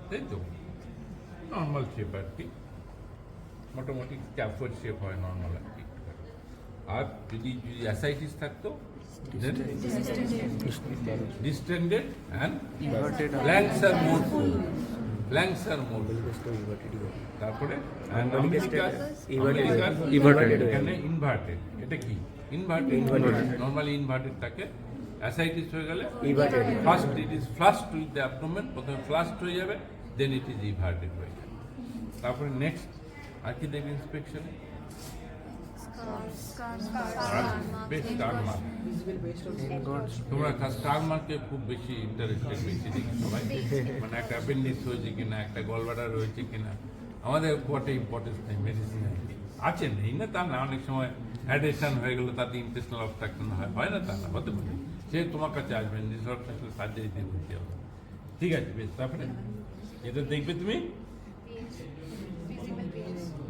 তাই তো normal shape আর কি, মোটামুটি ক্যাপসার শেপ হয় নর্মাল আর কি। আর যদি অ্যাসাইটিস থাকতো ডিস্টেন্ডেড অ্যান্ড ফ্ল্যাঙ্কস আর মোর ফ্ল্যাঙ্কস আর মোর, তারপরে এখানে ইনভার্টেড। এটা কি ইনভার্টেড? নর্মালি ইনভার্টেড থাকে। অ্যাসাইটিস হয়ে গেলে first it is ফ্লাশড with the abdomen, প্রথমে ফ্লাশড হয়ে যাবে, দেন ইট ইজ ইনভার্টেড হয়ে যাবে। তারপরে নেক্সট আর কি দেখবে ইন্সপেকশনে? তোমরা স্টার মার্কে খুব বেশি ইন্টারেস্টেড, বেশি দেখি সবাই, মানে একটা অ্যাপেন্ডিক্স হয়েছে কিনা, একটা গলব্লাডার হয়েছে কিনা। আমাদের কোয়াটে ইম্পর্টেন্স নেই, মেডিসিন আছে নেই না তা না, অনেক সময় অ্যাডেশন হয়ে গেলো তাতে ইন্টেস্টিনাল অবস্ট্রাকশন হয় না তা না, হতে পারে। সে তোমার কাছে আসবেন সার্জারি দিয়ে ভর্তি হবে, ঠিক আছে বেশ। তারপরে এটা দেখবে তুমি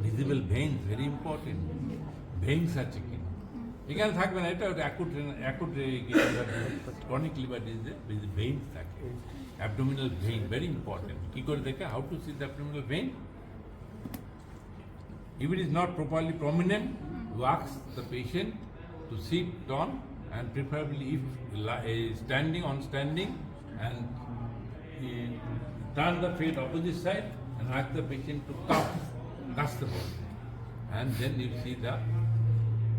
visible veins, very important. Veins আছে কিনা এখানে থাকবে না, এটা অ্যাকুট ক্রনিক লিভার ডিজিজে ভেইনস থাকে। Abdominal vein very important. কি করে দেখে? How to C the abdominal vein? If it is not properly prominent, you ask the patient to sit down, and preferably if standing, and turn the feet opposite side and ask the patient to cuff the body, and then you see the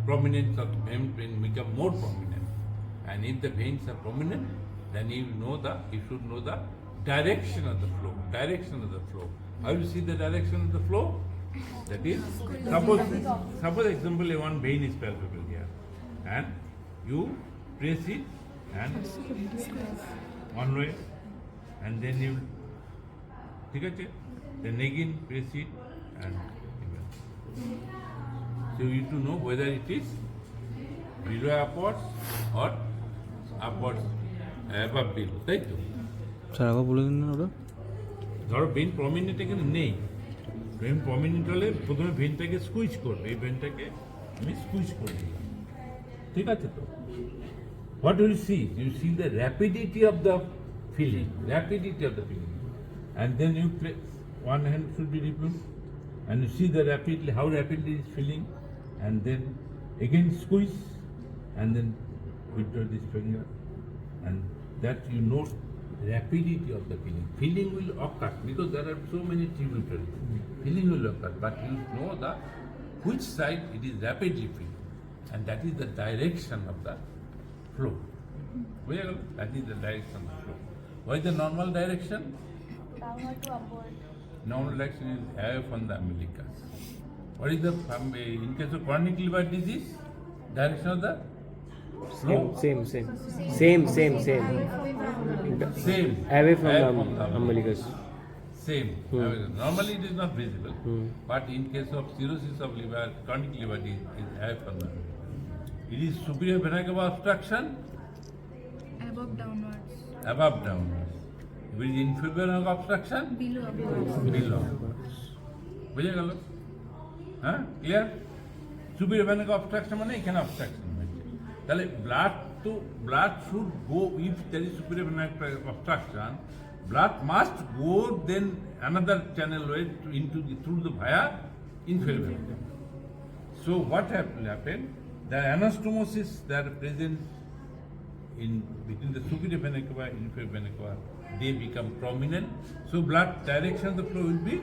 prominence of the vein become more prominent. And if the veins are prominent, then you should know the direction of the flow. How you see the direction of the flow? That is, suppose example one vein is palpable here, and you press it and one way, and then you ঠিক আছে, then again press it and even. So you to know whether it is below upwards or upwards above below, তাই তো? Sir আবার বলে দিন না ওটা। ধরো ভেন প্রমিনেন্ট এখানে নেই, ভেন প্রমিনেন্ট হলে প্রথমে ভেনটাকে স্কুইজ করবে, এই ভেনটাকে আমি স্কুইজ করে দিলাম, ঠিক আছে তো? What will see? You see the rapidity of the feeling, and then you play, one hand should be removed, and you see the how rapidly it is filling, and then again squeeze, and then withdraw this finger, and that you note rapidity of the filling. Filling will occur because there are so many tributaries. Filling will occur, but you know the which side it is rapidly filling, and that is the direction of the flow. That is the direction of the flow. What is the normal direction? Downward to upward. Normal direction is away from the umbilicus. What is the in case of chronic liver disease, direction of the flow? Same. Away from the umbilicus. Same. Normally it is not visible, but in case of cirrhosis of liver, chronic liver disease is away from the umbilicus. It is superior vena cava obstruction. Above downwards. Above downwards. With inferior vena cava obstruction. Below upwards. Below. বুঝে গেল? হ্যাঁ, clear? Superior vena cava obstruction মানে এখানে obstruction হয়েছে। তাহলে blood should go, if there is superior vena cava obstruction, blood must go then another channel way through the via inferior vena cava. So what happened? The anastomosis that are present in between the superior vena cava and inferior vena cava, they become prominent. So blood direction of the flow will be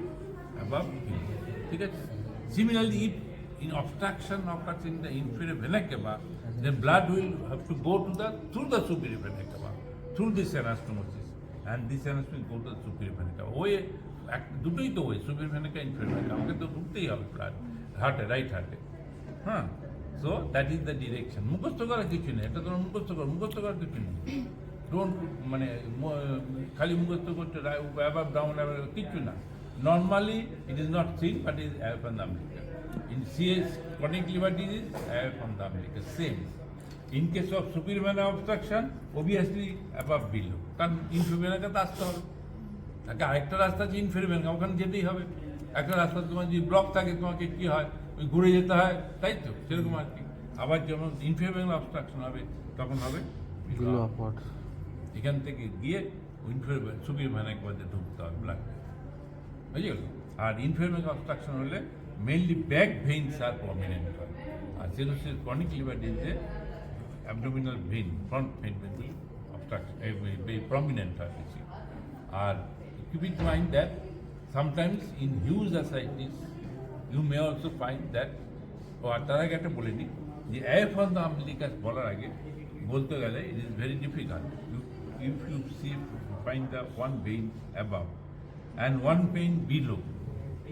above below. ঠিক আছে? Similarly, if in obstruction occurs in the inferior vena cava, then blood will have to go through the superior vena cava, through this anastomosis, and this anastomosis go to the superior vena cava. দুটোই তো ওই superior vena cava, inferior vena cava, আমাকে তো ঢুকতেই হবে blood হার্টে, right হার্টে। হ্যাঁ, so that is the direction. মুখস্থ করার কিছু নেই, এটা তোমার মুখস্থ করার কিছু নেই। ডোন্ট মানে খালি মুখস্থ করতে অ্যাবাভ ডাউন কিছু না। Normally, it is not seen, but it is away from the umbilicus. In CS, chronic liver disease, away from the umbilicus. Same. In case of superior vena obstruction, obviously above below. কারণ inferior vena কে আসতে হবে। তাকে আরেকটা রাস্তা আছে inferior vena, ওখানে যেতেই হবে। একটা রাস্তা তোমার যদি ব্লক থাকে, তোমাকে কি হয়? ওই ঘুরে যেতে হয়, তাই তো? সেরকম আর কি। আবার যেমন inferior vena obstruction হবে, তখন হবে below upwards. এখান থেকে গিয়ে সুপিরিয়র ভেনা কেভাতে ঢুকতে হবে ব্লাড, বুঝে গেল? আর ইনফ্রিয়র অবস্ট্রাকশন হলে মেইনলি ব্যাক ভেইনস আর প্রমিনেন্ট হয়, আর সিনোসিস ক্রনিক লিভার ডিজিজে অ্যাবডোমিনাল ভেইন, ফ্রন্ট ভেইন বেশি অবস্ট্রাকশন প্রমিনেন্ট হয় বেশি। আর keep in mind that sometimes in huge ascites you may also find that, আর তার আগে একটা বলে নিই যে অ্যাফন দ্য আমলিকাস বলার আগে বলতে গেলে it is very difficult. If you see find the one vein above and one vein below,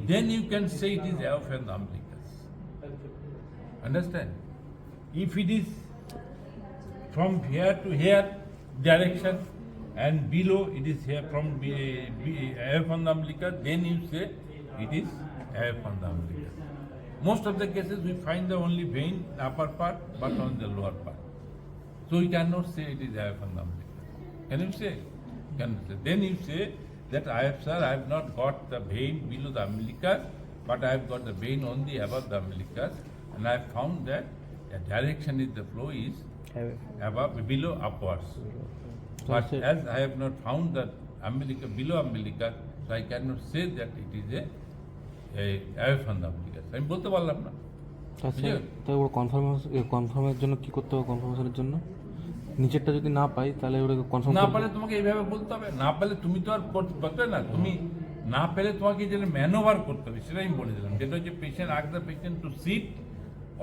then you can say it is Aorta umbilicus. Understand? If it is from here to here direction and below it is here from Aorta umbilicus, then you say it is Aorta umbilicus. Most of the cases we find the only vein upper part but on the lower part. So we cannot say it is Aorta umbilicus. Can you say? Then you say that I have not got the vein below the umbilicus, but I have got the vein only above the umbilicus, and I have found that the direction is the flow is above, below, upwards. But as I have not found the umbilicus below umbilicus, so I cannot say that it is a Aorta umbilicus. আমি বলতে পারলাম না। আচ্ছা, তাই ওর কনফার্মের জন্য কি করতে হবে? কনফার্মেশনের জন্য নিচেরটা যদি না পাই তাহলে ওটাকে কনফার্ম না পারলে তোমাকে এইভাবে বলতে হবে, না পারলে তুমি তো আর করতে পারবে না, তুমি না পেলে তোমাকে যেটা ম্যানোভার করতে হবে সেটাই আমি বলে দিলাম, যেটা হচ্ছে patient ask the patient to sit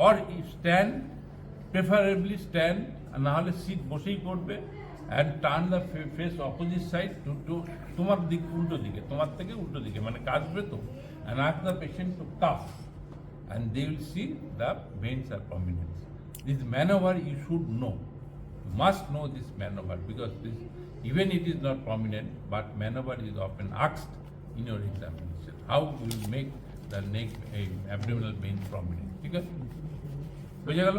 or stand, preferably stand, আর না হলে সিট বসেই করবে, and turn the face opposite side to তোমার দিক, উল্টো দিকে, তোমার থেকে উল্টো দিকে, মানে কাশবে তো, and ask the patient two calf, and they will see the veins are prominent. This maneuver you should know. You must know this maneuver because this, even it is not prominent, but maneuver is often asked in your examination. How will make the neck abdominal vein prominent? ঠিক আছে, বুঝে গেল?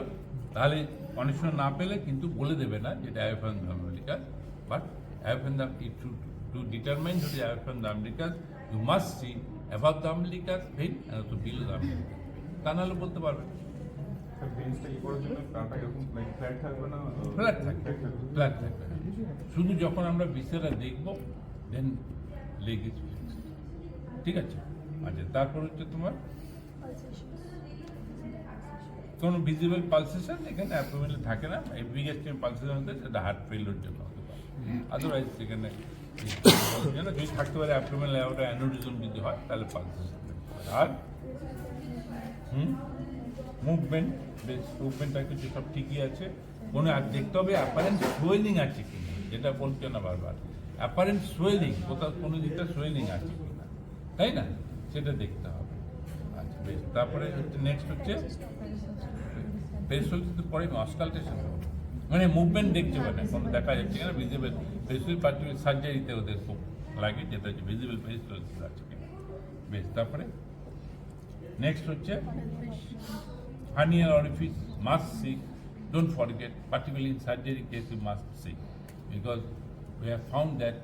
তাহলে অনেক সময় না পেলে কিন্তু বলে দেবে না যেটা Aorta umbilicus, but Aorta to determine the Aorta umbilicus, you must see above the umbilicus vein and also below the umbilicus vein. তা নাহলে বলতে পারবে ফ্ল্যাট থাকবে। শুধু যখন আমরা বিসেরা দেখবো দেন লেগ ইজ ফিক্সড, ঠিক আছে? আচ্ছা, তারপর হচ্ছে তোমার কোনো ভিজিবল পালসেশন এখানে অ্যাবডোমিনালে থাকে না, এই বিগেস্ট পালসেশন হতে সেটা হার্ট ফেলিওর জন্য হতে পারে, আদারওয়াইজ সেখানে যদি থাকতে পারে অ্যাবডোমিনাল অ্যাওর্টা অ্যানোরিজম যদি হয় তাহলে পালসেশন। আর মুভমেন্ট, বেশ মুভমেন্টটা কিছু সব ঠিকই আছে, কোনো আর দেখতে হবে অ্যাপারেন্ট সোয়েলিং আছে কি না, যেটা বলছে না বারবার, অ্যাপারেন্ট সোয়েলিং, কোথাও কোনো দিকটা সোয়েলিং আছে কি না, তাই না, সেটা দেখতে হবে। আচ্ছা বেশ, তারপরে হচ্ছে নেক্সট হচ্ছে পেরিসোলিস তো পরে অস্কালটেশন, মানে মুভমেন্ট দেখতে পারে না, কোনো দেখা যাচ্ছে কিনা ভিজিবল পেরিসোলিস, পার্টিকুলার সার্জারিতে ওদের খুব লাগে, যেটা হচ্ছে ভিজিবল পেরিসোলিস আছে কিনা। বেশ, তারপরে নেক্সট হচ্ছে hernial orifice, must see, don't forget, particularly in surgery case you must see, because we have found that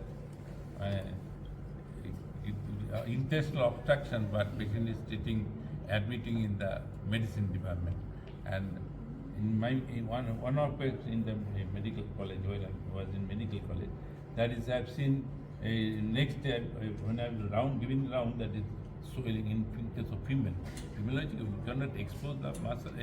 intestinal obstruction, but patient is admitting in the medicine department, and in one of in the medical college, where I was in medical college, that is I've seen next day when I was giving the round, that is swelling in case of female. You cannot expose the muscle,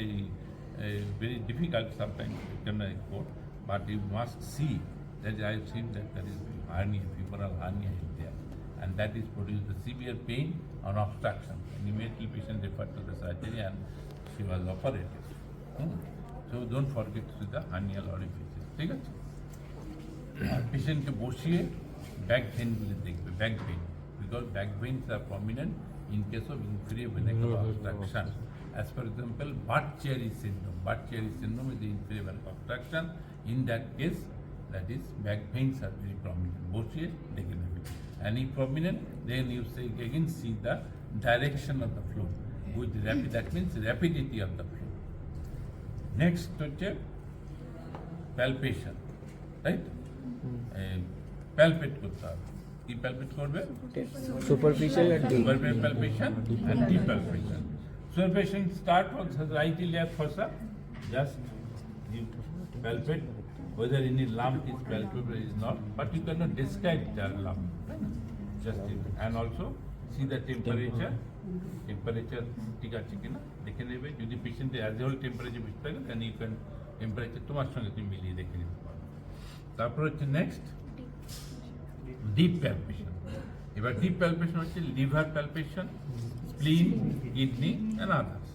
very difficult sometimes, you cannot expose, but you must see that I have seen that there is hernia, femoral hernia is there, and that is produce the severe pain on obstruction. And immediately patient referred to the surgery and she was operated. So don't forget to see the hernial orifices. ঠিক আছে? পেশেন্টকে বসিয়ে back ভেইনগুলি দেখবে, back vein, because back veins are prominent in case of inferior venical obstruction. As for example, Budd-Chiari syndrome. Budd-Chiari syndrome is the inferior venical obstruction. In that case, that is back veins are very prominent. বসিয়ে দেখে নেবে, and if prominent, then you say again see the direction of the flow with rapid. That means rapidity of the flow. Next হচ্ছে palpation, right? Palpate করতে হবে। কি palpate করবে? Superficial আর deep palpation and deep palpation. Superficial start from right iliac fossa, just you palpate whether any lump is palpable or is not, but you cannot describe the lump. Just and also see the temperature. Temperature ঠিক আছে কিনা দেখে নেবে যদি পেশেন্টের as whole temperature বেশি থাকে দেন you can temperature তোমার সঙ্গে তুমি মিলিয়ে দেখে নিতে পারো। তারপর হচ্ছে নেক্সট ডিপ প্যালপেশন। এবার ডিপ প্যালপেশন হচ্ছে liver palpation, স্প্লিন, kidney and others.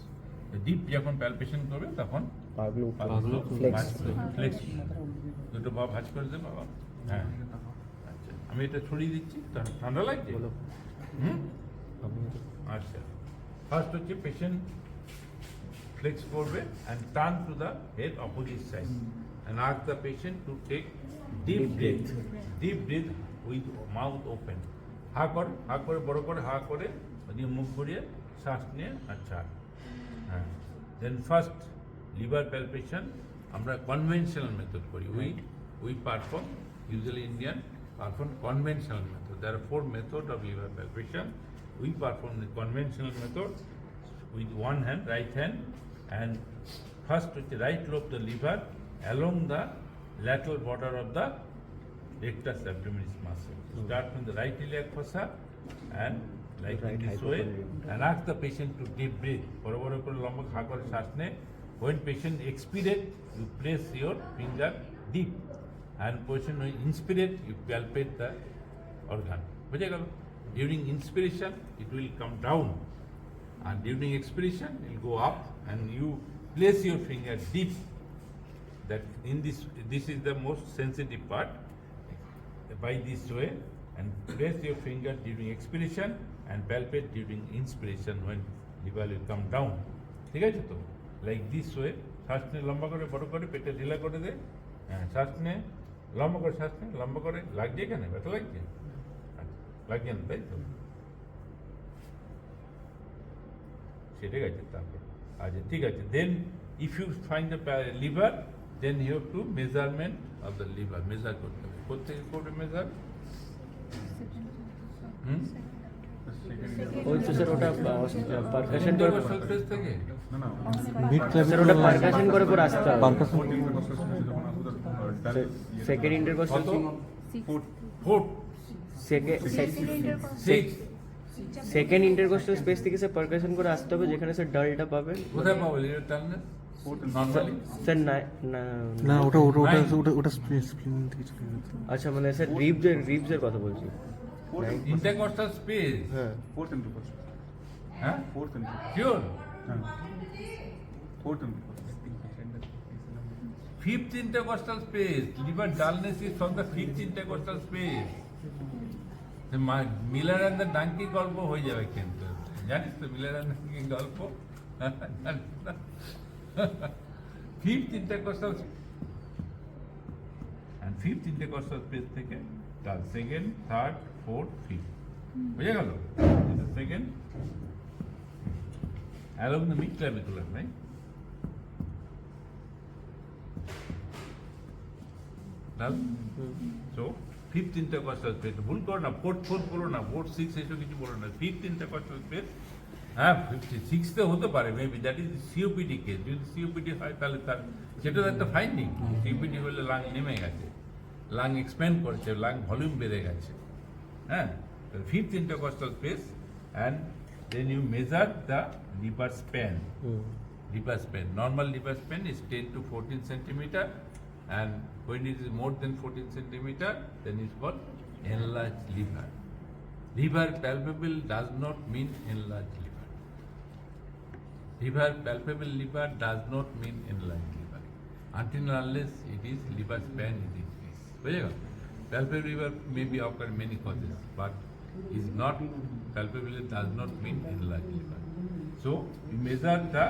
Deep যখন প্যালপেশন করবে তখন ফ্লেক্স দুটো বাবা ভাজ করে দেবে বাবা। হ্যাঁ আচ্ছা, আমি এটা ছড়িয়ে দিচ্ছি। ঠান্ডা লাগছে? হুম আচ্ছা, ফার্স্ট হচ্ছে পেশেন্ট ফ্লেক্স করবে and turn to the head opposite side and ask the patient to take deep breath with mouth open. হা করে বড় করে হা করে দিয়ে মুখ ঘুরিয়ে শ্বাস নিয়ে আচ্ছা। হ্যাঁ, দেন ফার্স্ট লিভার প্যালপেশন আমরা কনভেনশনাল মেথড করি। We perform usually Indian perform conventional method. There are 4 methods of liver palpation. We perform the conventional method with one hand, right hand, and first with the right lobe of the liver along the lateral border of the rectus abdominis muscle. Start from the right iliac fossa and like in this way, and ask the patient to deep breathe. বড় করে লম্বা খা করে শ্বাস নে। When patient expirate, you place your finger deep. And person who inspirate, you palpate the organ. During inspiration, it will come down, and during expiration, it will go up, and you place your finger deep. That in this is the most sensitive part. By this way, and place your finger during expiration and palpate during inspiration when liver will come down. ঠিক আছে তো? Like this way, শ্বাস নিয়ে লম্বা করে বড় করে পেটে ঢিলা করে দে। হ্যাঁ, শ্বাস নিয়ে লম্বা করে শ্বাস নিয়ে লম্বা করে। লাগছে এখানে? ব্যথা লাগছে? লাগছে না তাই তো? সেটা গেছে তারপর। আচ্ছা ঠিক আছে। Then if you find the liver, then you have to measurement of the liver. Measure করতে হবে। কোথেকে করবে মেজার? স্যার ওটা পারকাশন করে সারফেস থেকে মিড স্যার ওটা পারকাশন করে পর আসতে হবে। Percussion second intercostal fourth second intercostal space থেকে স্যার পারকাশন করে আসতে হবে, যেখানে স্যার ডালটা পাবেন। কোথায় পাবো লিভার টার্নেস? নরমালি স্যার না ওটা স্প্লিন থেকে চলে গেছে। আচ্ছা মানে স্যার রিবসের কথা বলছি। Intercostal space. হ্যাঁ হ্যাঁ Fourth sure? Fifth intercostal space. Liver dullness is from the fifth intercostal space. Miller and the donkey গল্প হয়ে যাবে কিন্তু, জানিস তো মিলার অ্যান্ড ডাঙ্কি গল্প? Fifth intercostal and fifth intercostal space থেকে তার সেকেন্ড, থার্ড, ফোর্থ, ফিফথ বুঝে গেল? Second along the mid clavicular, right? So fifth intercostal space. ভুল করো না, fourth বলো না, fourth, sixth এসব কিছু বলো না। fifth intercostal space, হ্যাঁ 56 হতে পারে maybe, that is COPD case. যদি সিওপিডি হয় তাহলে তার সেটা একটা ফাইন্ডিং। সিওপিডি হলে লাং নেমে গেছে, লাং এক্সপ্যান্ড করছে, লাং ভলিউম বেড়ে গেছে। হ্যাঁ, fifth intercostal space and then you measure the liver span. Liver span. Normal liver span is 10 to 14 centimeter, and when it is more than 14 centimeter, then it's called enlarged liver. Liver palpable does not mean enlarged liver. Liver palpable liver does not mean enlarged liver. Until and unless it is liver span is increased. Palpable liver may be occur many causes, but is not palpability does not mean enlarged liver. So we measure the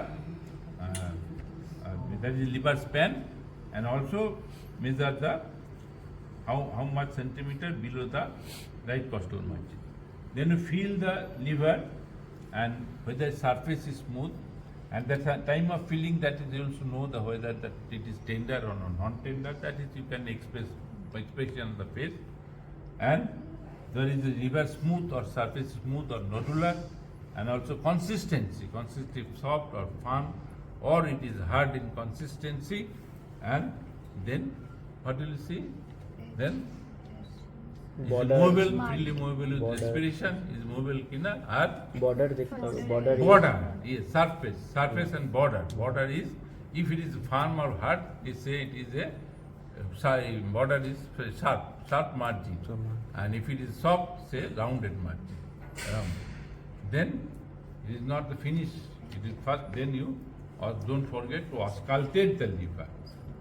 that is liver span, and also measure the how much centimeter below the right costal margin. Then you feel the liver and whether surface is smooth, and that's a time of feeling that is you also know the whether that it is tender or non-tender. That is you can express by expression on the face, and there is a liver smooth or surface smooth or nodular, and also consistency soft or firm, or it is hard in consistency, and then What will you see? Then is Border. movable, freely movable with Border. respiration, is movable কিনা আর border দেখতে হবে border border, yes, surface and border. Border is, if it is firm or hard, we say it is a border is sharp margin, and if it is soft, say rounded margin. Then it is not the finish. It is first. Then you don't forget to auscultate the liver.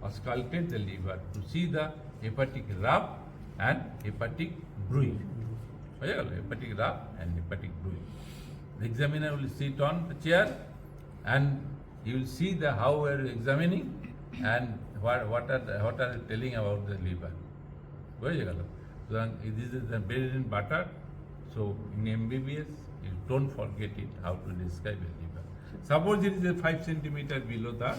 Auscultate the liver to see the hepatic rub and hepatic bruit. Hepatic rub and hepatic bruit. The examiner will sit on the chair and you will see the how we are examining and what are they telling about the liver. So this is the bread and butter. So in MBBS, you don't forget it how to describe a liver. Suppose it is a 5 centimeter below the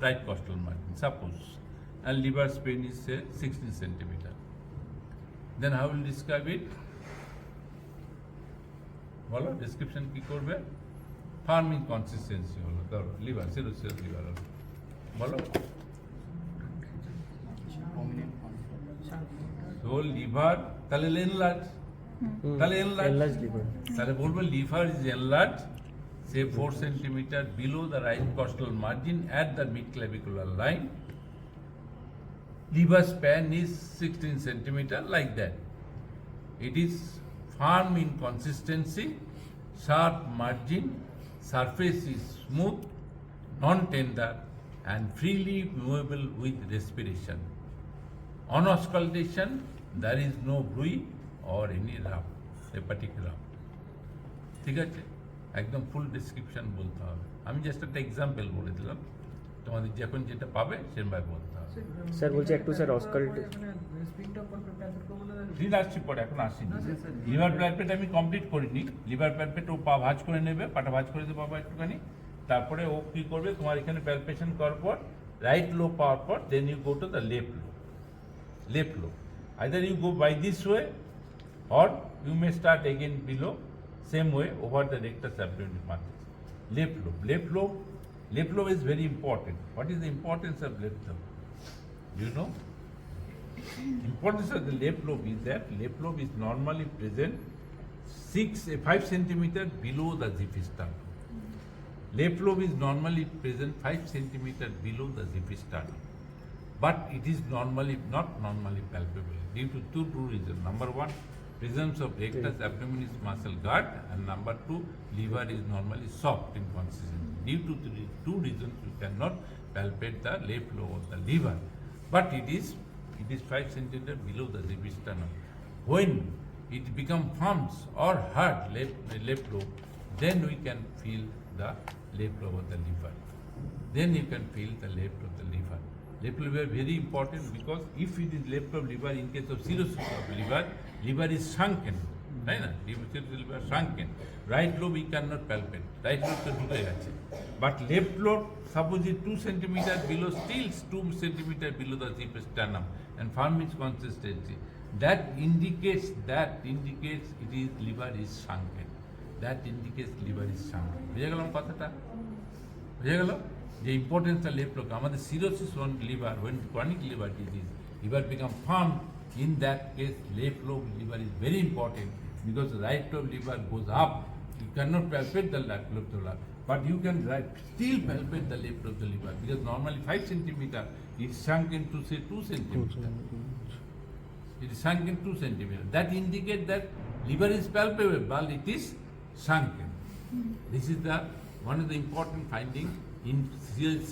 right costal margin. Suppose, and liver span is say 16 centimeter. Then how will you describe it? বলো description কি করবে? Farming consistency হলো ধরো liver cirrhosis liver হলো বলো তো liver তাহলে enlarge তাহলে এনলার্জ লিভার তাহলে বলবো liver is enlarge say 4 centimeter below the right costal margin at the mid-clavicular line. Liver span is 16 centimeter like that. It is firm in consistency, sharp margin, surface is smooth, non-tender and freely movable with respiration. On auscultation, there is no bruit or any rub, hepatic rub. ঠিক আছে একদম ফুল description বলতে হবে আমি just একটা example বলে দিলাম তোমাদের যখন যেটা পাবে সেরকমভাবে বলতে হবে স্যার বলছি একটু স্যার অস্কাল্ট দিন আসছি পরে এখন আসিনি লিভার প্যালপেট আমি কমপ্লিট করিনি লিভার প্যালপেট ও পা ভাঁজ করে নেবে পাটা ভাঁজ করে দেবে বাবা একটুখানি তারপরে ও কী করবে তোমার এখানে প্যালপেশন করার পর রাইট লো পাওয়ার পর then you go to the left lobe either you go by this way or you may start again below same way over the rectus abdominis matrix. Left lobe is very important. What is the importance of left lobe? Do you know? Importance of the left lobe is that left lobe is normally present 5 centimeter below the ziphisternum. Left lobe is normally present 5 centimeter below the ziphisternum. But it is not normally palpable due to two reasons. Number one, presence of rectus abdominis muscle guard, and number two, liver is normally soft in consistency. Due to the two reasons, you cannot palpate the left lobe of the liver. But it is 5 centimeter below the ziphisternum. When it becomes firm or hard left lobe, then we can feel the left lobe of the liver. Then you can feel the left of the liver. Left lobe is very important because if it is left of liver, in case of cirrhosis of liver is shrunken, right? Liver shrunken. Right lobe we cannot palpate. Right lobe to ঢুকে গেছে. But left lobe, suppose it 2 centimeter below, still 2 centimeter below the ziphisternum and firm its consistency. That indicates it is liver is shrunken. That indicates liver is shrunken. বুঝে গেলাম কথাটা? বুঝে গেল? The importance of left lobe, আমাদের cirrhosis on liver, when chronic liver disease, liver become firm, in that case left lobe liver is very important because right lobe liver goes up. You cannot palpate the left lobe of the liver, but you can still palpate the left lobe of the liver because normally 5 centimeter it is shrunk into say 2 centimeter. It is shrunk in 2 centimeter. That indicates that liver is palpable, but it is shrunken. This is the one of the important findings. In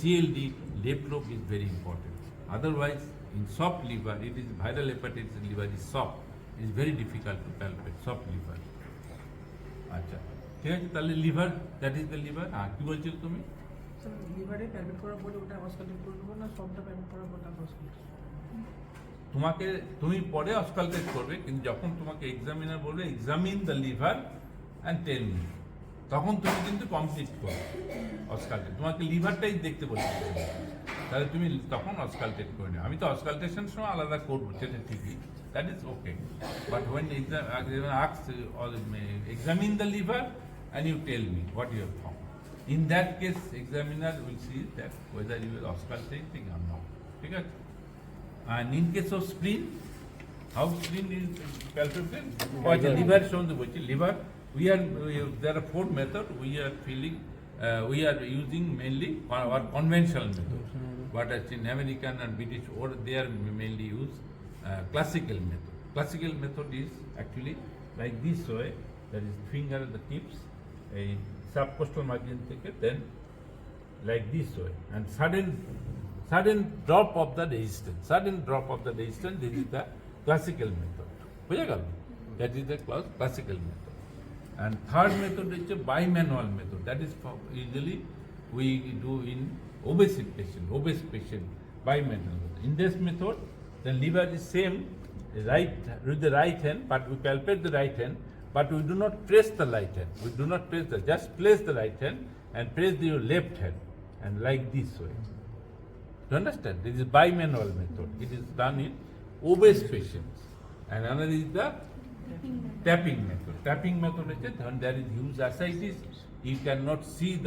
CLD, left lobe is very important. Otherwise, in soft liver, it is viral hepatitis liver is soft. It is very difficult to palpate soft liver. আচ্ছা ঠিক আছে তাহলে liver that is the liver কি বলছিল তুমি লিভারে প্যালপেট করার পরে ওটা অস্কালটেট করে দেবো না সবটা প্যালপেট করার পর তারপর অস্কালটেট তুমি পরে অস্কালটেট করবে কিন্তু যখন তোমাকে এক্সামিনার বলবে examine the liver and tell me তখন তুমি কিন্তু কমপ্লিট করো অস্কালটেট তোমাকে লিভারটাই দেখতে বলছি তাহলে তুমি তখন অস্কালটেট করে নিও আমি তো অস্কালটেশন সময় আলাদা করবো সেটা ঠিকই that is okay but when examine the liver and you tell me what you have found. In that case, examiner will see that whether you are auscultating or not. ঠিক আছে And in case of spleen, how spleen is palpable? Or the liver shown the liver. There are 4 methods we are we are using mainly our conventional method. But as in American and British, or they are mainly use classical method. Classical method is actually like this way. That is finger at the tips, a subcostal margin theke, then like this way, and sudden drop of the resistance. Sudden drop of the resistance. This is the classical method. বুঝা গেল? That is the classical method. And third method is a bimanual method. That is usually we do in obese patient, bimanual method. In this method, the lever is same, right with the right hand, but we palpate the right hand, but we do not press the right hand. We do not press just place the right hand and press your left hand, and like this way. You understand? This is bimanual method. It is done in obese patients. And another is the tapping method. Tapping method is when there is huge ascites, you cannot feel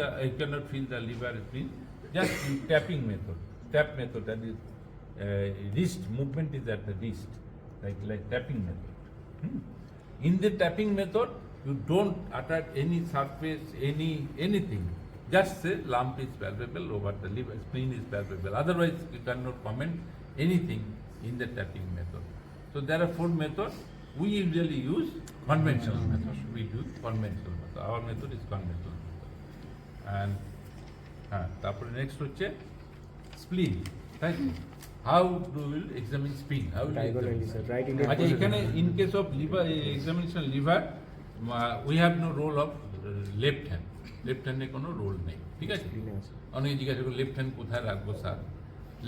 the liver spleen. Just in tapping method. Tap method, that is wrist movement is at the wrist, like tapping method. In the tapping method, you don't attack any surface, anything. Just say lump is palpable over the liver, spleen is palpable. Otherwise, you cannot comment anything in the tapping method. So there are 4 methods. We usually use conventional method. We do conventional method. Our method is conventional method. And তারপরে next হচ্ছে spleen. Right? How do we examine spleen? How will we examine? Right আচ্ছা এখানে in case of liver examination liver, we have no role of left hand. Left হ্যান্ডে কোনো role নেই, ঠিক আছে? অনেকে জিজ্ঞাসা করো লেফট হ্যান্ড কোথায় রাখবো স্যার?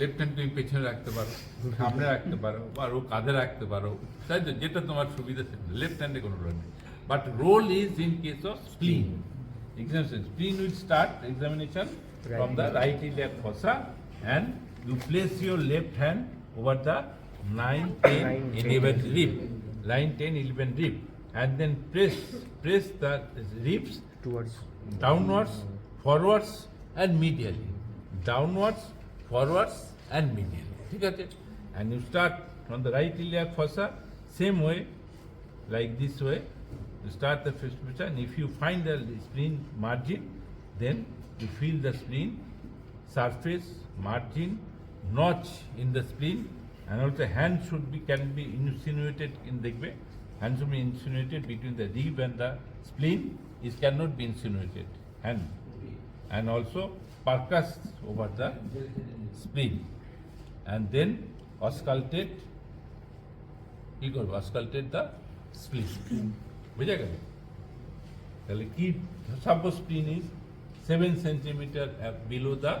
লেফট হ্যান্ড তুমি পেছনে রাখতে পারো, সামনে রাখতে পারো, আরও কাঁধে রাখতে পারো, তাই তো? যেটা তোমার সুবিধা সেটা। লেফট হ্যান্ডে কোনো রোল নেই। But role is in case of spleen examination. Spleen will start examination from the right iliac fossa, and you place your left hand over the 9, 10, 11 rib, 9, 10, 11 rib, and then press the ribs towards downwards, forwards, and medially. Downwards, forwards, and medially. ঠিক আছে? And you start from the right iliac fossa, same way, like this way. You start the first position. If you find the spleen margin, then you feel the spleen surface, margin, notch in the spleen, and also hand can be insinuated in the way. Hand should be insinuated between the rib and the spleen. It cannot be insinuated. And also percuss over the spleen. And then auscultate. You go auscultate the spleen. বুঝা গেল? তাহলে কি suppose spleen is 7 centimetre below the,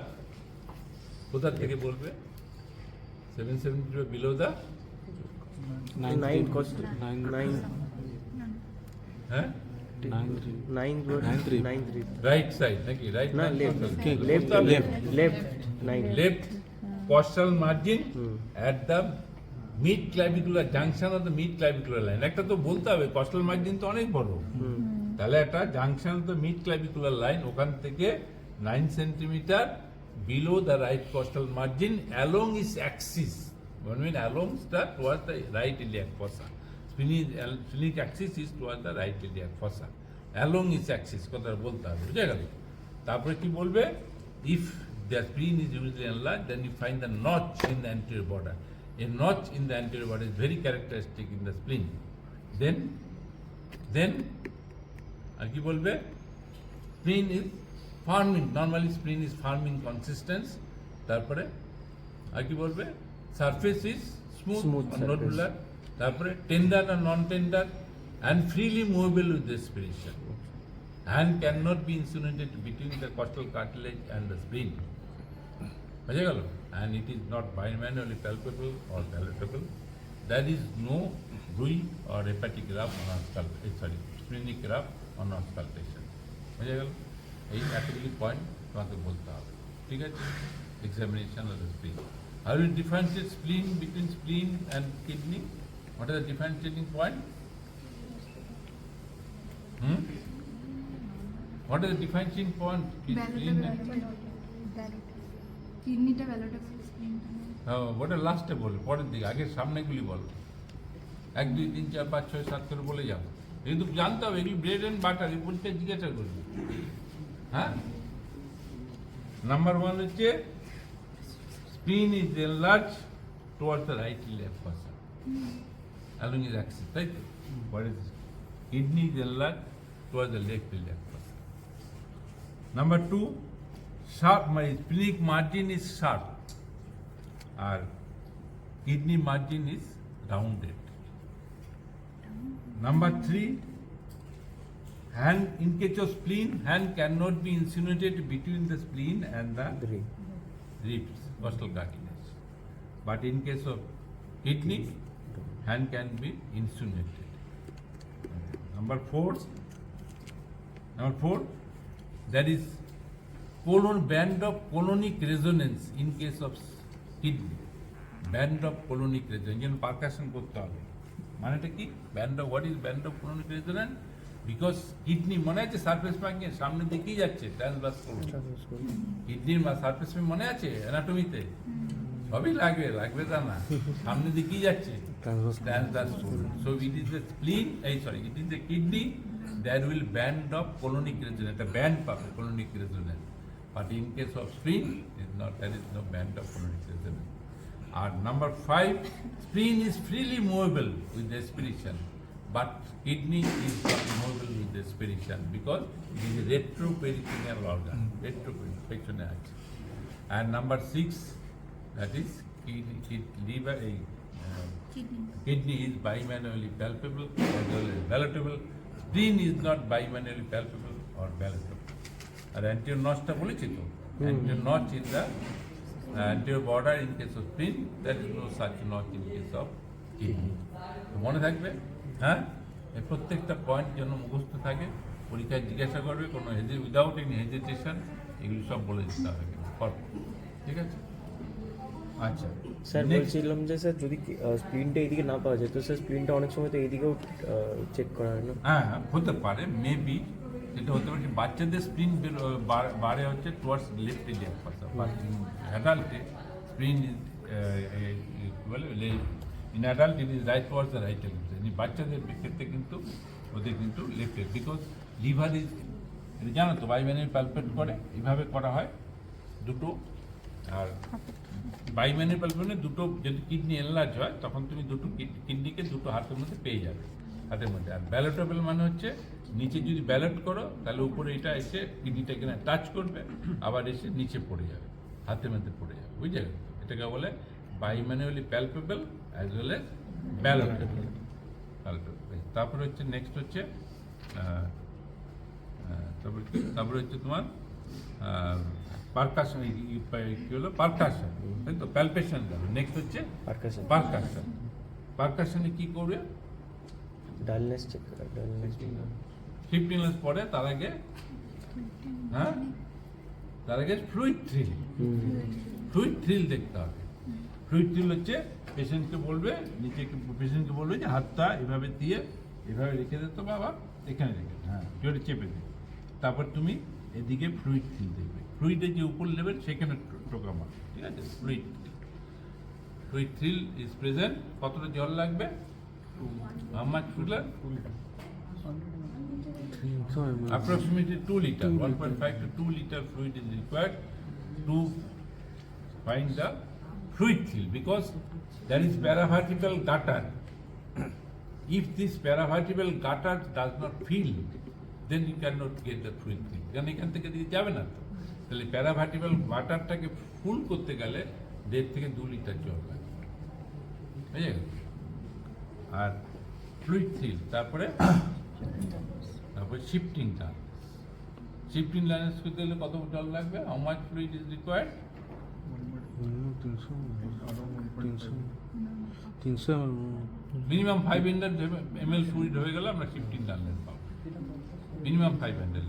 কোথা থেকে বলবে? 7 centimetre below the, হ্যাঁ, right side নাকি? Right না, left costal margin at the mid clavicular junction of the mid clavicular line. একটা তো বলতে হবে, কস্টাল মার্জিন তো অনেক বড়, তাহলে একটা junction of the mid clavicular line, ওখান থেকে 9 centimetre below the right costal margin along its axis, along toward the right iliac fossa. Splenic axis is toward the right iliac fossa, along its axis, কথাটা বলতে হবে, বুঝে গেল? তারপরে কি বলবে? If the spleen is usually enlarged, then you find the notch in the anterior border. A notch in the anterior border is very characteristic in the spleen. Then আর কি বলবে? Spleen is forming. Normally spleen is forming consistence. তারপরে আর কি বলবে? Surface is smooth or nodular. তারপরে tender or non-tender and freely movable with respiration. Hand cannot be insinuated between the costal cartilage and the spleen. বুঝে গেল? And it is not bimanually palpable or palatable. There is no Rui or hepatic rub on auscultation. Splenic rub on auscultation. বুঝে গেল? এই এতগুলি point তোমাকে বলতে হবে, ঠিক আছে? Examination of the spleen. How will you differentiate spleen between spleen and kidney? What are the differentiating point? What is the differentiating point between spleen and কিডনিটা ভ্যালুটেবল, স্প্লিনটা ওটা লাস্টে বলো, পরের দিকে, আগে সামনেগুলি বলো। 1 2 3 4 5 6 7 করে বলে যাও। কিন্তু জানতে হবে এগুলি ব্রেড অ্যান্ড বাটার, এই পরীক্ষা জিজ্ঞাসা করবে। হ্যাঁ, নাম্বার 1 হচ্ছে spin is enlarge towards the right left person along his axis, তাই তো? What is kidney is enlarged towards the left person. Number 2, sharp, my splenic margin is sharp, or kidney margin is rounded. Number 3, hand, in case of spleen, hand cannot be insinuated between the spleen and the ribs, costal cartilage. But in case of kidney, hand can be insinuated. Number 4, there is band of colonic resonance in case of kidney. Band of colonic resonance, যেন percussion করতে হবে। মানেটা কি? what is band of colonic resonance? Because kidney মনে আছে surface পাঙ্কে সামনের দিকেই যাচ্ছে, ট্রান্সভার্স করুন। কিডনির সারফেস মনে আছে অ্যানাটমিতে? সবই লাগবে তা না, সামনের দিকেই যাচ্ছে, ট্রান্সভার্স করুন। So it is the spleen, it is the kidney that will band of colonic resonance, একটা band পাবে colonic resonance, but in case of spleen there is no band of colonic resonance. And number 5, spleen is freely movable with respiration, but kidney is not movable with respiration because it is a retroperitoneal organ, retroperitoneal আছে। And number 6, that is kidney is bimanually palpable as well as palatable. Spleen is not bimanually palpable or palatable. R anterior notchটা বলেছি তো, anterior notch in the anterior border in case of spleen, there is no such notch in case of kidney. তো মনে থাকবে, হ্যাঁ, এই প্রত্যেকটা point যেন মুখস্থ থাকে, পরীক্ষায় জিজ্ঞাসা করবে, কোনো উইদাউট এনি হেজিটেশন এগুলি সব বলে দিতে হবে, ঠিক আছে? আচ্ছা স্যার বলছিলাম যে স্যার যদি স্প্লিনটা এইদিকে না পাওয়া যায় তো স্যার স্প্লিনটা অনেক সময় তো এইদিকেও চেক করা হয় না? হ্যাঁ, হতে পারে, মেবি এটা হতে পারে। বাচ্চাদের স্প্লিন বাড়ে হচ্ছে টুয়ার্ডস লেফট পার্সন, বাট অ্যাডাল্টে স্প্লিন ইজ বলে in adult it is right towards the right elevation. বাচ্চাদের ক্ষেত্রে কিন্তু ওদের কিন্তু লেফটে, বিকজ লিভার ইজ, এটা জানো তো, বাইম্যানুয়াল পালপেট করে, এইভাবে করা হয় দুটো। আর বাইম্যানুয়াল পালপেটে দুটো, যদি কিডনি এনলার্জ হয় তখন তুমি দুটো কিডনিকে দুটো হাতের মধ্যে পেয়ে যাবে, হাতের মধ্যে। আর ব্যালটেবল মানে হচ্ছে নিচে যদি ব্যালট করো তাহলে উপরে এটা এসে কিডনিটা এখানে টাচ করবে, আবার এসে নিচে পড়ে যাবে, হাতের মধ্যে পড়ে যাবে, বুঝলে? এটাকে বলে বাইম্যানুয়ালি প্যালপেবল অ্যাজ ওয়েল এজ ব্যালটেবল। তারপরে হচ্ছে নেক্সট হচ্ছে তারপরে হচ্ছে তোমার পারকাশন, কি হলো পারকাশন, তাই তো? প্যালপেশন গেল, নেক্সট হচ্ছে পারকাশন। পারকাশনে কি করবে? ডালনেস চেক করা, ডালনেস 15 মিনিট পরে তার আগে, হ্যাঁ, তার আগে ফ্লুইড থ্রিল দেখতে হবে। ফ্লুইড থ্রিল হচ্ছে পেশেন্টকে বলবে, নিচে পেশেন্টকে বলবে যে হাতটা এভাবে দিয়ে এভাবে রেখে দিতে হবে, আবার এখানে রেখে, হ্যাঁ, জোরে চেপে দেবে। তারপর তুমি এদিকে ফ্লুইড থ্রিল দেখবে, ফ্লুইডের যে উপর লেভেল সেখানে টোকা মার, ঠিক আছে? Fluid thrill is present. কতটা জল লাগবে? How much fluid? Approximately 2 liter, 1.5 to 2 liter fluid is required to find the fluid fill, because there is paravertebral gutter. If this paravertebral gutter does not fill, then you cannot get the fluid fill. কারণ এখান থেকে দিকে যাবে না তো, তাহলে প্যারাভার্টিবল গাটারটাকে ফুল করতে গেলে 1.5 থেকে 2 লিটার জল লাগবে, বুঝে গেল? আর ফ্লুইড থ্রিল, তারপরে শিফটিং লাইনেস করতে গেলে কত জল লাগবে? How much fluid is required? 300 minimum 500 ml fluid হয়ে গেলে আমরা শিফটিং লাইনেস পাবো, মিনিমাম 500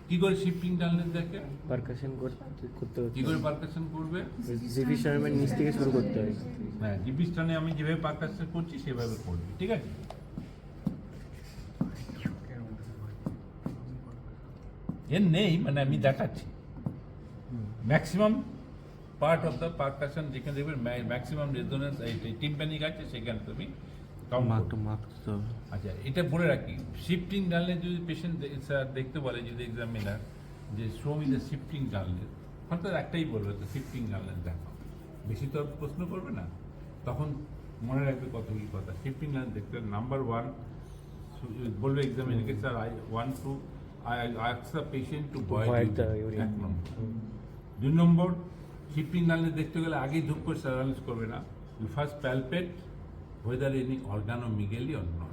কি করে শিফটিং লাইনেস দেখে? পারকাশন করতে হচ্ছে। কি করে পারকাশন করবে? জিপি স্টার্মের নিচ থেকে শুরু করতে হয়। হ্যাঁ, জিপি স্টার্নে আমি যেভাবে পারকাশন করছি সেভাবে করবি, ঠিক আছে? এর নেই, মানে আমি দেখাচ্ছি। Maximum part of the percussion, যেখানে দেখবেন ম্যাক্সিমাম রেজোনেন্স এই টিম্পানিক আছে, সেখানে তুমি কাউন্ট মার্কটা মার্ক দিতে হবে। আচ্ছা, এটা বলে রাখি, শিফটিং ডালনেস যদি পেশেন্ট স্যার দেখতে বলে, যদি এক্সামিনার যে show me the shifting dullness, অর্থাৎ একটাই বলবে তো শিফটিং ডালনেস দেখো, বেশি তো আর প্রশ্ন করবে না, তখন মনে রাখবে কত কি কথা। শিফটিং ডালনেস দেখতে নাম্বার 1 বলবে এক্সামিনারকে, sir I want to ask the patient to void void the urine. 1 number. 2 number, shifting dullness দেখতে গেলে আগেই ধূপ করে সার্ভেলেন্স করবে না, you first palpate whether any organomegaly or not.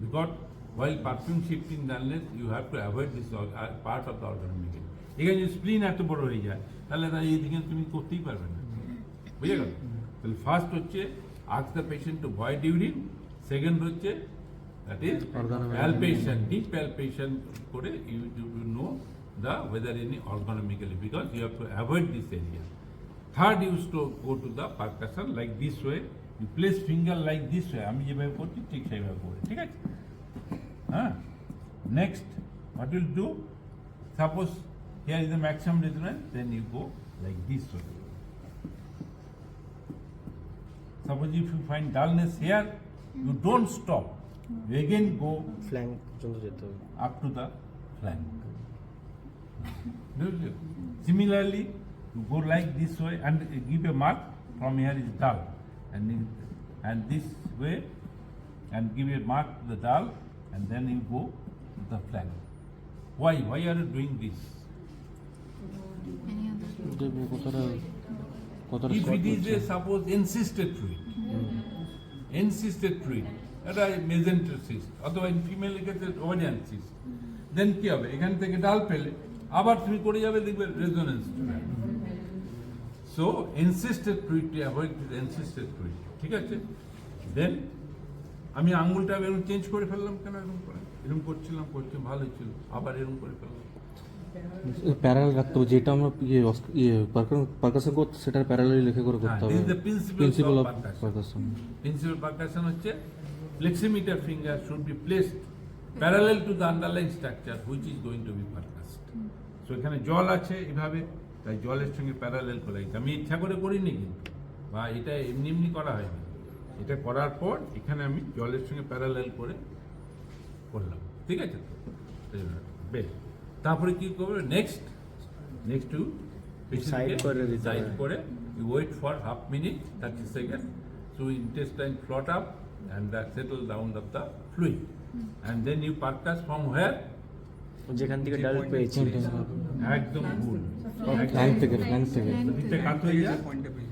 Because while performing shifting dullness, you have to avoid this part of the organomegaly. এখানে যদি স্প্লিন এত বড় হয়ে যায়, তাহলে তার এইদিকে তুমি করতেই পারবে না, বুঝে গেল? তাহলে ফার্স্ট হচ্ছে ask the patient to void urine, second হচ্ছে that is Organomegaly. palpation, deep palpation করে you know the whether any organomegaly, because you have to avoid this area. Third, you used to go to the percussion like this way. You place finger like this way. আমি যেভাবে করছি ঠিক সেইভাবে করে, ঠিক আছে? হ্যাঁ। Next, what you'll do? Suppose here is the maximum resonance, then you go like this way. Suppose if you find dullness here, you don't stop. You again go flank পর্যন্ত যেতে হবে। up to the flank. Similarly, you go like this way and give a mark from here is dull, and this way, and give a mark to the dull, and then you go to the flank. Why are you doing this? Any other? দেখবে কতটা কতটা If short it is হচ্ছে। a suppose encysted fluid, এটা মেজেন্টার cyst, অথবা ফিমেলের ক্ষেত্রে ovarian cyst, দেন কি হবে? এখান থেকে ডাল পেলে আবার তুমি করে যাবে, দেখবে resonance. So encysted fluid, to avoid encysted fluid, ঠিক আছে? দেন আমি আঙুলটা এরকম চেঞ্জ করে ফেললাম, কেন এরকম করে? এরকম করছিলাম ভালোই ছিল, আবার এরকম করে ফেললাম। প্যারালাল রাখতে হবে, যেটা আমরা পারকাশন করতে সেটার প্যারালালি লিখে করে করতে হবে। This is the principle principal of of percussion. Percussion. Principal percussion হচ্ছে fleximeter finger should be placed parallel to the underlying structure which is going to be percussed. So এখানে জল আছে এভাবে, তাই জলের সঙ্গে প্যারালেল করে দিতে। আমি ইচ্ছা করে করিনি কিন্তু, বা এটা এমনি করা হয়নি, এটা করার পর এখানে আমি জলের সঙ্গে প্যারালেল করে করলাম, ঠিক আছে তো? বেশ, তারপরে কি করবে? নেক্সট টু Side করে দিতে সাইড হবে। করে you wait for half minute, 30 seconds, so intestine float up and that settle down of the fluid, and then you percuss from where? যেখান থেকে ডাল পেয়েছি। একদম ভুল, ফ্ল্যাঙ্ক থেকে দিকটা কাত হয়ে যায়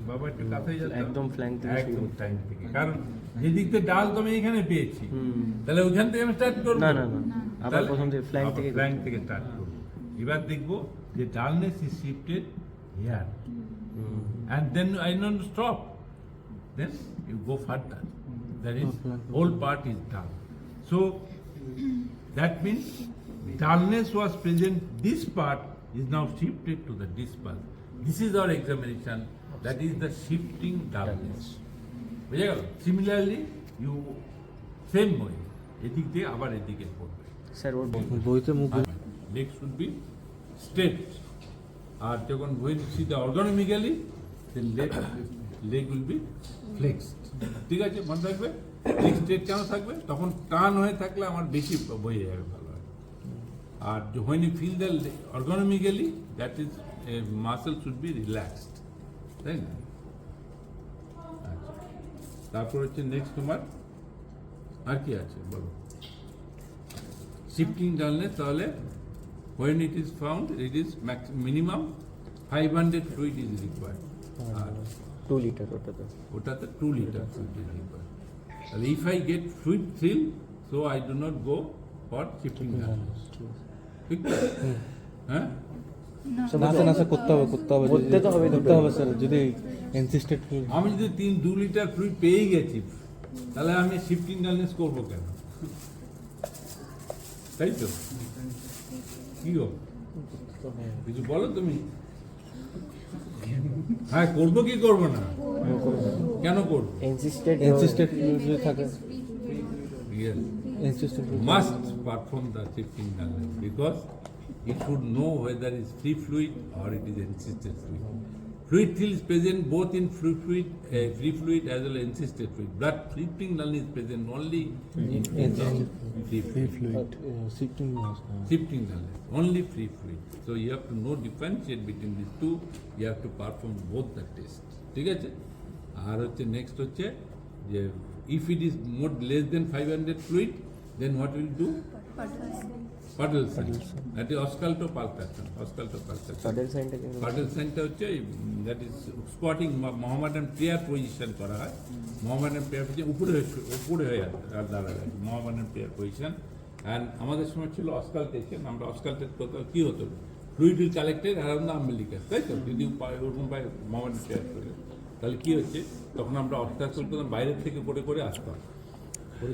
বাবা, একটু কাত হয়ে যায়, একদম flank থেকে শুরু একদম করতে। flank থেকে। কারণ যে দিক থেকে ডাল তো আমি এখানে পেয়েছি, তাহলে ওইখান থেকে আমি স্টার্ট করবো না, আবার প্রথম থেকে ফ্ল্যাঙ্ক থেকে ফ্ল্যাঙ্ক থেকে স্টার্ট করবো। এবার দেখবো যে dullness is shifted here, and then I don't stop. Then you go further. That is, whole part is dull. So that means dullness was present. This part is now shifted to the this part. This is our examination. That is the shifting dullness. বুঝে গেল? Similarly, you same way. এদিক দিয়ে আবার এদিকে পড়বে। Sir ওর বইতে মুখ Leg should be straight. আর যখন when you see the organomegaly, then leg will be flexed. ঠিক আছে, মনে থাকবে? leg straight কেন থাকবে? তখন টান হয়ে থাকলে আমার বেশি বয়ে যাবে, ভালো হয়। আর when you feel the organomegaly, that is a muscle should be relaxed, তাই না? আচ্ছা, তারপর হচ্ছে নেক্সট তোমার আর কি আছে বলো? শিফটিং dullness, তাহলে when it is found, it is minimum 500 fluid is required. আর 2 লিটার ওটাতে। ওটাতে 2 liter fluid is required. তাহলে if I get fluid fill, so I do not go for shifting dullness. ঠিক তো? হ্যাঁ? না স্যার করতে হবে করতে তো হবে, করতে হবে স্যার, যদি ইনসিস্টেড আমি যদি 2 লিটার ফ্লুইড পেয়ে গেছি, তাহলে আমি শিফটিং ডালনেস করবো কেন? তাই তো? কি গো? কিছু বলো তুমি। হ্যাঁ, করবো কি করবো না? কেন করবো? ইনসিস্টেড যদি থাকে Yes. Insisted Must perform the shifting dullness because it should know whether it's free fluid or it is encysted fluid. Fluid field is present both in free fluid as well as encysted fluid. Blood shifting null is present only in free fluid. Shifting Shifting null is only free fluid. So you have to know differentiate between these two. You have to perform both the tests. ঠিক আছে? আর হচ্ছে next হচ্ছে যে if it is more less than 500 fluid, then what will do? Puddle sign. That is Ausculto palpation. Ausculto palpation. সাডেল সাইনটা কি পার্টেল সাইনটা হচ্ছে that is squatting Mohammedan prayer position করা হয় Mohammedan prayer position উপরে হয়ে দাঁড়ায় মোহামেডান প্রেয়ার পজিশন অ্যান্ড আমাদের সময় ছিল অস্কালটেশন আমরা অস্কালটেট করতে কী হতো fluid will collected around the umbilicus তাই তো যদি ওরকম পাই মোহামেডান প্রেয়ার করে তাহলে কী হচ্ছে তখন আমরা অস্কালটেট করতাম বাইরের থেকে করে আসতাম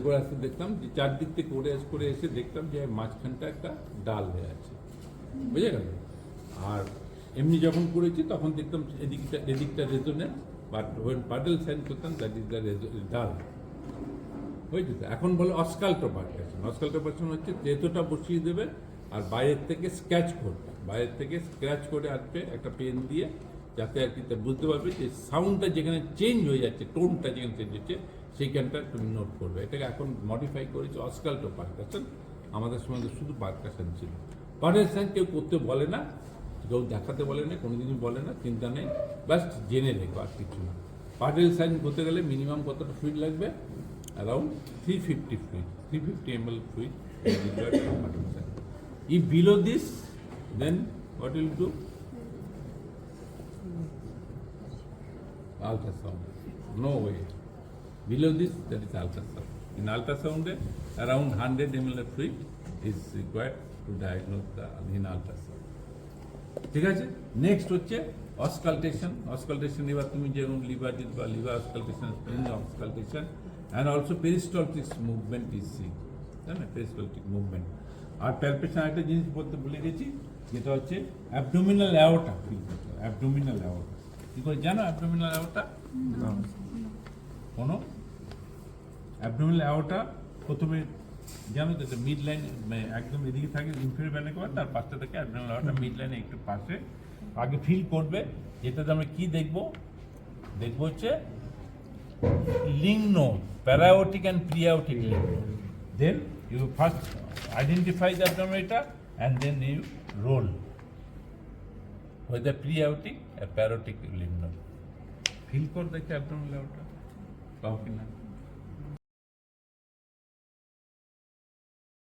করে আসতে দেখতাম যে চারদিক থেকে করে এসে দেখতাম যে মাঝখানটা একটা ডাল হয়ে আছে বুঝে গেল আর এমনি যখন করেছি তখন দেখতাম এদিকটা রেজোনেন্স বাট ওয়েন পাডেল সাইন করতাম দ্যাট ইজ দ্য ডাল হয়েছে তো এখন বলে অস্কাল্টো পার্টেশন হচ্ছে তেতোটা বসিয়ে দেবে আর বাইরের থেকে স্ক্র্যাচ করবে বাইরের থেকে স্ক্র্যাচ করে আসবে একটা পেন দিয়ে যাতে আর কি তা বুঝতে পারবে যে সাউন্ডটা যেখানে চেঞ্জ হয়ে যাচ্ছে টোনটা যেখানে চেঞ্জ হচ্ছে সেইখানটা তুমি নোট করবে এটাকে এখন মডিফাই করেছে অস্কাল্টো পার্কাশন আমাদের সময় তো শুধু পার্কাশন ছিল পার্কাশন কেউ করতে বলে না কেউ দেখাতে বলে না কোনোদিনই বলে না চিন্তা নেই জাস্ট জেনে রেখো আর কিছু না পার্টেল সাইন করতে গেলে মিনিমাম কতটা ফ্লুইড লাগবে around 350 fluid 350 ml fluid puddle sign if below this then what will do ultrasound no way below this that is ultrasound in ultrasound around 100 ml of fluid is required to diagnose the in ultrasound ঠিক আছে next হচ্ছে অস্কালটেশন এবার তুমি যেমন liver auscultation spleen auscultation and also peristaltic movement is seen তাই না পেরিস্টলটিক movement আর palpation একটা জিনিস বলতে ভুলে গেছি যেটা হচ্ছে অ্যাবডোমিনাল অ্যাওর্টা ফিল করতে অ্যাবডোমিনাল অ্যাওর্টা কি করে জানো অ্যাবডোমিনাল অ্যাওর্টা কোনো অ্যাবডোমিনাল অ্যাওর্টা প্রথমে জানো তো মিড লাইন একদম এদিকে থাকে ইনফিরিয়র ভেনা কাভা তার পাশে থেকে অ্যাবডোমিনাল অ্যাওর্টা মিড লাইনে একটু পাশে আগে ফিল করবে যেটাতে আমরা কি দেখবো হচ্ছে লিংনো প্যারাওটিক and প্রিয়াওটিক লিংনো then you first identify the abdominal and then you role whether pre-aortic or parotic lymph node. Feel kor dekhe abdominal aorta, পাও কিনা?